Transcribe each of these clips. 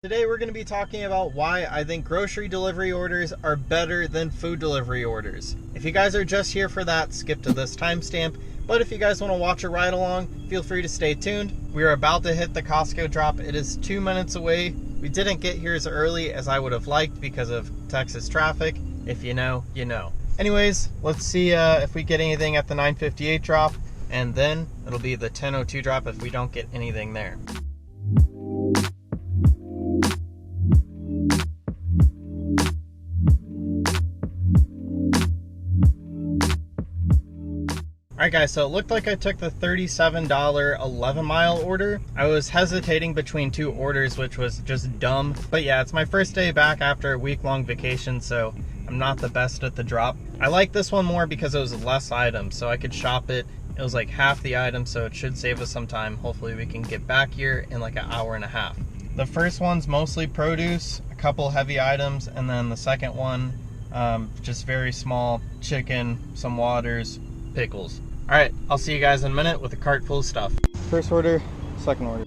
Today we're going to be talking about why I think grocery delivery orders are better than food delivery orders. If you guys are just here for that, skip to this timestamp. But if you guys want to watch a ride along, feel free to stay tuned. We are about to hit the Costco drop. It is 2 minutes away. We didn't get here as early as I would have liked because of Texas traffic. If you know, you know. Anyways, let's see if we get anything at the 9:58 drop, and then it'll be the 10:02 drop if we don't get anything there. Alright guys, so it looked like I took the $37 11-mile order. I was hesitating between two orders, which was just dumb. But yeah, it's my first day back after a week-long vacation, so I'm not the best at the drop. I like this one more because it was less items, so I could shop it. It was like half the items, so it should save us some time. Hopefully we can get back here in like an hour and a half. The first one's mostly produce, a couple heavy items, and then the second one, just very small chicken, some waters, pickles. All right, I'll see you guys in a minute with a cart full of stuff. First order, second order.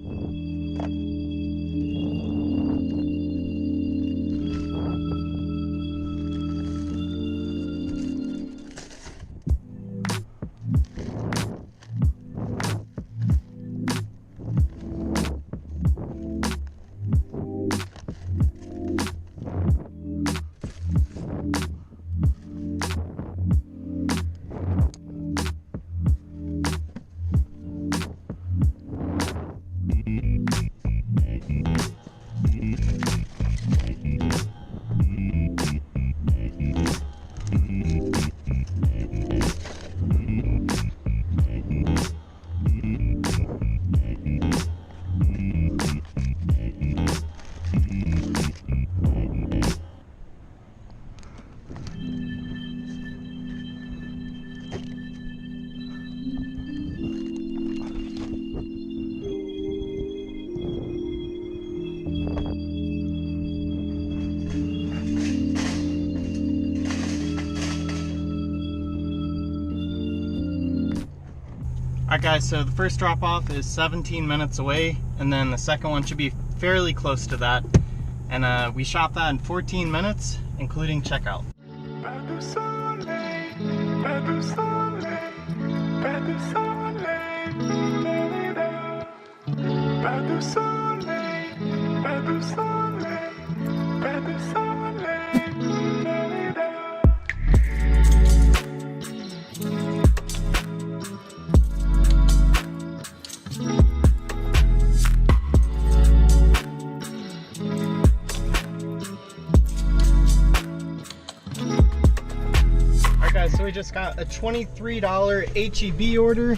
Alright guys, so the first drop off is 17 minutes away, and then the second one should be fairly close to that. And we shot that in 14 minutes, including checkout. So we just got a $23 HEB order.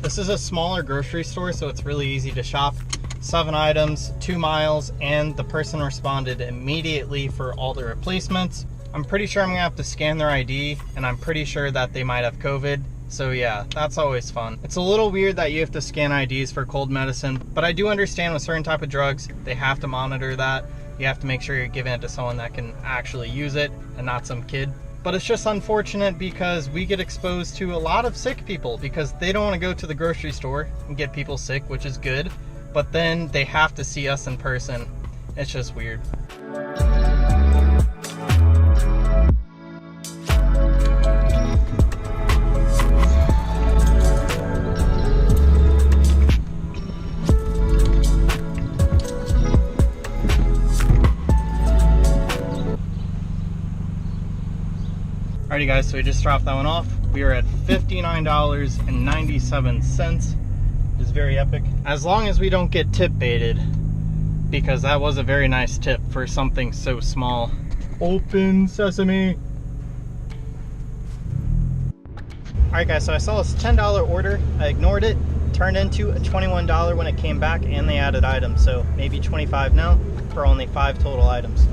This is a smaller grocery store, so it's really easy to shop. 7 items, 2 miles, and the person responded immediately for all the replacements. I'm pretty sure I'm gonna have to scan their ID, and I'm pretty sure that they might have COVID. So yeah, that's always fun. It's a little weird that you have to scan IDs for cold medicine, but I do understand with certain type of drugs, they have to monitor that. You have to make sure you're giving it to someone that can actually use it and not some kid. But it's just unfortunate because we get exposed to a lot of sick people because they don't want to go to the grocery store and get people sick, which is good. But then they have to see us in person. It's just weird. Alrighty guys, so we just dropped that one off. We are at $59.97. It's very epic. As long as we don't get tip baited, because that was a very nice tip for something so small. Open sesame. Alright guys, so I saw this $10 order. I ignored it. Turned into a $21 when it came back, and they added items. So maybe 25 now for only 5 total items.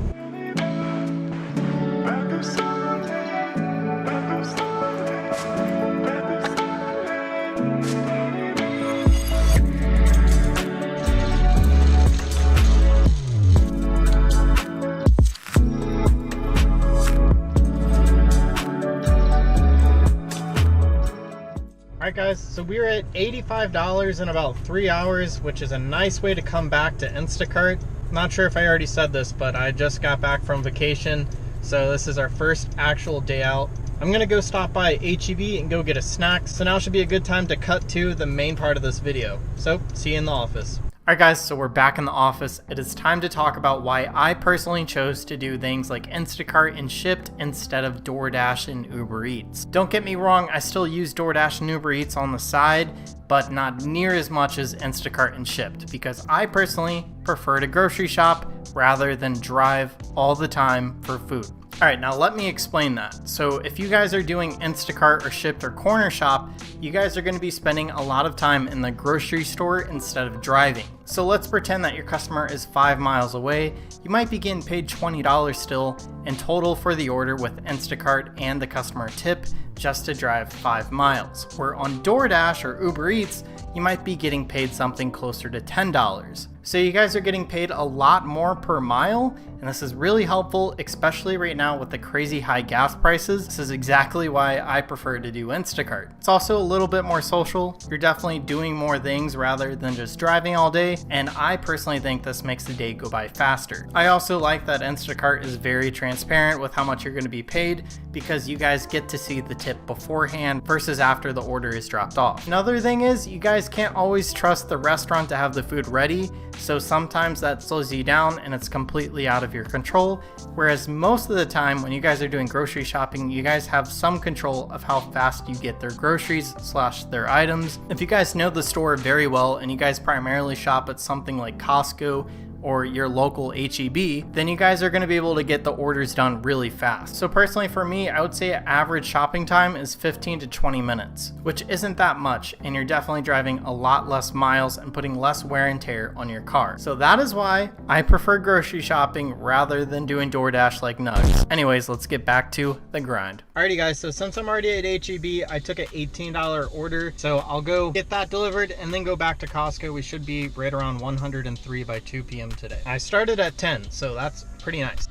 Alright guys, So we're at $85 in about 3 hours, which is a nice way to come back to Instacart. I'm not sure if I already said this, but I just got back from vacation, so this is our first actual day out. I'm gonna go stop by H-E-B and go get a snack, so now should be a good time to cut to the main part of this video. So, see you in the office. Alright guys, so we're back in the office. It is time to talk about why I personally chose to do things like Instacart and Shipt instead of DoorDash and Uber Eats. Don't get me wrong, I still use DoorDash and Uber Eats on the side, but not near as much as Instacart and Shipt, because I personally prefer to grocery shop rather than drive all the time for food. Alright, now let me explain that. So if you guys are doing Instacart or Shipt or Corner Shop, you guys are going to be spending a lot of time in the grocery store instead of driving. So let's pretend that your customer is 5 miles away. You might be getting paid $20 still in total for the order with Instacart and the customer tip just to drive 5 miles. Where on DoorDash or Uber Eats, you might be getting paid something closer to $10. So you guys are getting paid a lot more per mile, and this is really helpful, especially right now with the crazy high gas prices. This is exactly why I prefer to do Instacart. It's also a little bit more social. You're definitely doing more things rather than just driving all day, and I personally think this makes the day go by faster. I also like that Instacart is very transparent with how much you're going to be paid, because you guys get to see the tip beforehand versus after the order is dropped off. Another thing is, you guys can't always trust the restaurant to have the food ready, so sometimes that slows you down and it's completely out of your control, whereas most of the time when you guys are doing grocery shopping, you guys have some control of how fast you get their groceries / their items. If you guys know the store very well and you guys primarily shop at something like Costco or your local H-E-B, then you guys are going to be able to get the orders done really fast. So personally for me, I would say average shopping time is 15 to 20 minutes, which isn't that much, and you're definitely driving a lot less miles and putting less wear and tear on your car. So that is why I prefer grocery shopping rather than doing DoorDash like nugs. Anyways, let's get back to the grind. Alrighty guys, so since I'm already at H-E-B, I took an $18 order, so I'll go get that delivered and then go back to Costco. We should be right around 103 by 2 p.m. today. I started at 10, so that's pretty nice.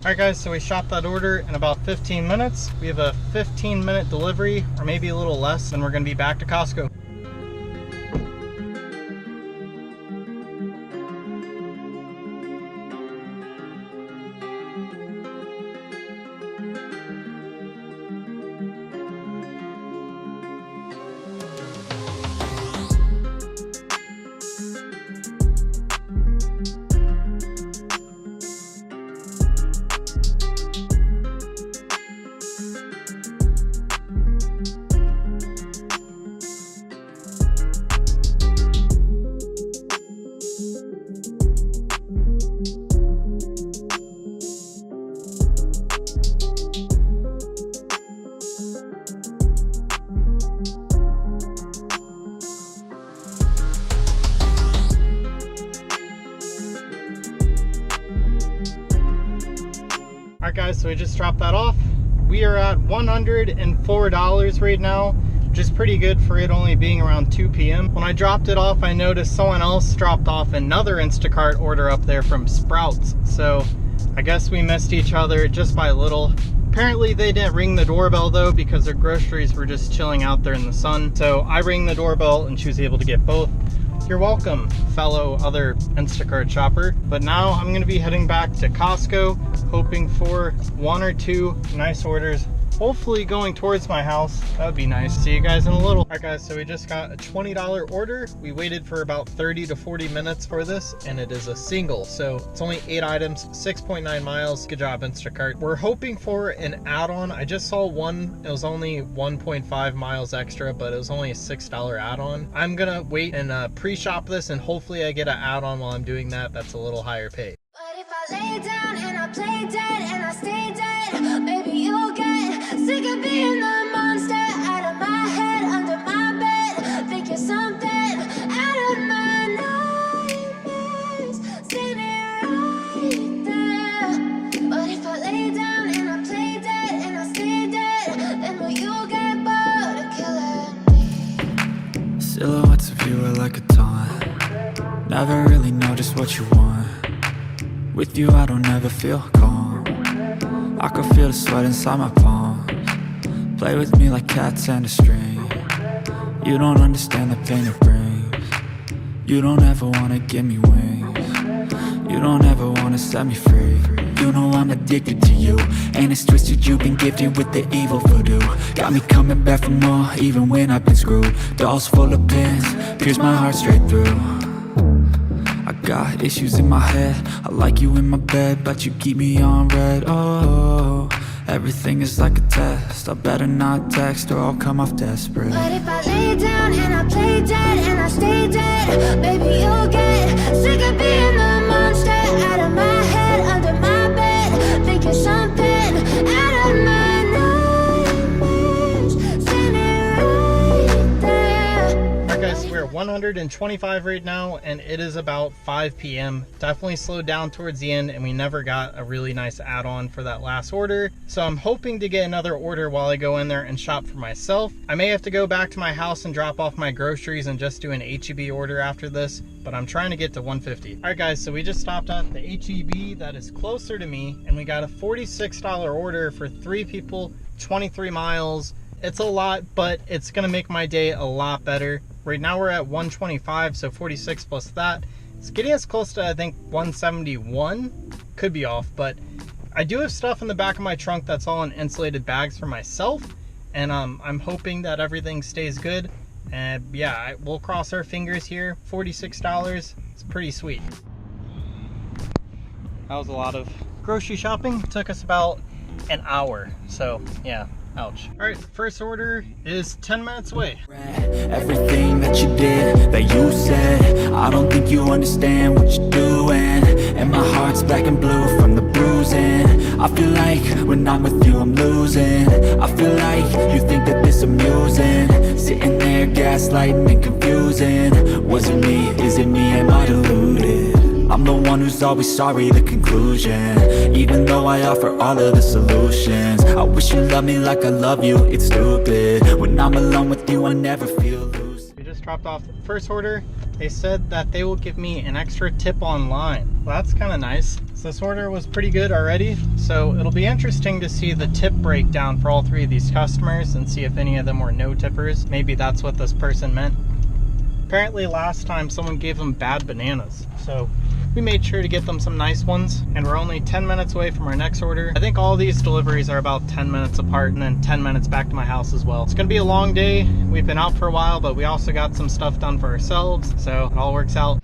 Alright guys, so we shopped that order in about 15 minutes. We have a 15-minute delivery, or maybe a little less, and we're going to be back to Costco. Alright guys, so we just dropped that off. We are at $104 right now, which is pretty good for it only being around 2 p.m. When I dropped it off, I noticed someone else dropped off another Instacart order up there from Sprouts. So I guess we missed each other just by a little. Apparently they didn't ring the doorbell though, because their groceries were just chilling out there in the sun. So I rang the doorbell and she was able to get both. You're welcome, fellow other Instacart shopper. But now I'm gonna be heading back to Costco, hoping for 1 or 2 nice orders, hopefully going towards my house. That would be nice. See you guys in a little. All right guys, so we just got a $20 order. We waited for about 30 to 40 minutes for this, and it is a single. So it's only 8 items, 6.9 miles. Good job, Instacart. We're hoping for an add-on. I just saw one. It was only 1.5 miles extra, but it was only a $6 add-on. I'm gonna wait and pre-shop this, and hopefully I get an add-on while I'm doing that. That's a little higher pay. But if I lay down and I play dead and I stay dead, maybe you'll get sick of being the are like a taunt. Never really know just what you want. With you I don't ever feel calm. I can feel the sweat inside my palms. Play with me like cats and a string. You don't understand the pain it brings. You don't ever wanna give me wings. You don't ever wanna set me free. You know I'm addicted to you, and it's twisted, you've been gifted with the evil voodoo. Got me coming back for more, even when I've been screwed. Dolls full of pins, pierce my heart straight through. I got issues in my head, I like you in my bed, but you keep me on red. Oh, everything is like a test, I better not text or I'll come off desperate. But if I lay down and I play dead and I stay dead, baby you'll get sick of being the monster out of my head, under my bed, thinking something out of my nightmares, standing right there. Alright guys, we're at 125 right now, and it is about 5 p.m. Definitely slowed down towards the end, and we never got a really nice add-on for that last order. So I'm hoping to get another order while I go in there and shop for myself. I may have to go back to my house and drop off my groceries and just do an HEB order after this, but I'm trying to get to 150. Alright guys, so we just stopped at the HEB that is closer to me, and we got a $46 order for 3 people, 23 miles. It's a lot, but it's gonna make my day a lot better. Right now we're at 125, so 46 plus that. It's getting us close to, I think, 171. Could be off, but I do have stuff in the back of my trunk that's all in insulated bags for myself, and I'm hoping that everything stays good. And yeah, we'll cross our fingers here. $46, it's pretty sweet. That was a lot of grocery shopping. It took us about an hour, so yeah. Ouch. Alright, first order is 10 minutes away. Everything that you did, that you said, I don't think you understand what you're doing. And my heart's black and blue from the bruising. I feel like when I'm with you I'm losing. I feel like you think that this amusing. Sitting there gaslighting and confusing. Was it me? Is it me? Am I deluded? I'm the one who's always sorry, the conclusion. Even though I offer all of the solutions, I wish you loved me like I love you, it's stupid. When I'm alone with you I never feel loose. We just dropped off the first order. They said that they will give me an extra tip online. Well, that's kind of nice. So this order was pretty good already, so it'll be interesting to see the tip breakdown for all 3 of these customers and see if any of them were no tippers. Maybe that's what this person meant. Apparently last time someone gave them bad bananas, so we made sure to get them some nice ones, and we're only 10 minutes away from our next order. I think all these deliveries are about 10 minutes apart, and then 10 minutes back to my house as well. It's gonna be a long day. We've been out for a while, but we also got some stuff done for ourselves, so it all works out.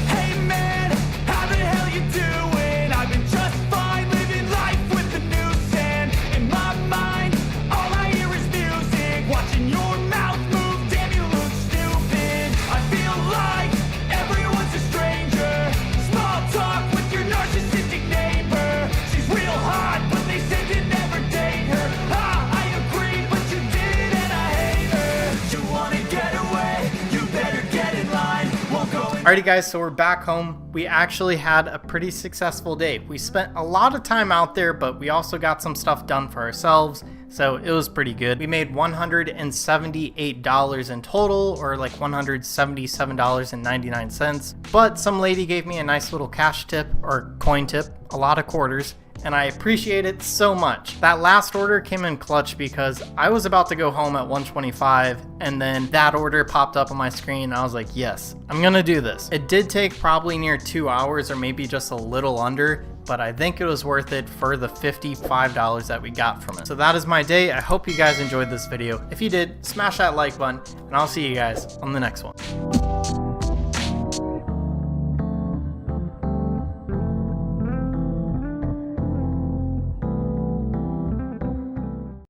Hey man, how the hell you doing? I've been just fine, living life with the noose, and in my mind, all I hear is music. Watching your mouth move, damn you look stupid. I feel like everyone's a stranger. Small talk with your narcissistic neighbor. She's real hot, but they said to never date her. Ah, I agree, but you did, and I hate her. You wanna get away? You better get in line. Won't go in. Alrighty guys, so we're back home. We actually had a pretty successful day. We spent a lot of time out there, but we also got some stuff done for ourselves, so it was pretty good. We made $178 in total, or like $177.99. But some lady gave me a nice little cash tip, or coin tip, a lot of quarters, and I appreciate it so much. That last order came in clutch because I was about to go home at 125, and then that order popped up on my screen, and I was like, yes, I'm gonna do this. It did take probably near 2 hours, or maybe just a little under, but I think it was worth it for the $55 that we got from it. So that is my day. I hope you guys enjoyed this video. If you did, smash that like button, and I'll see you guys on the next one.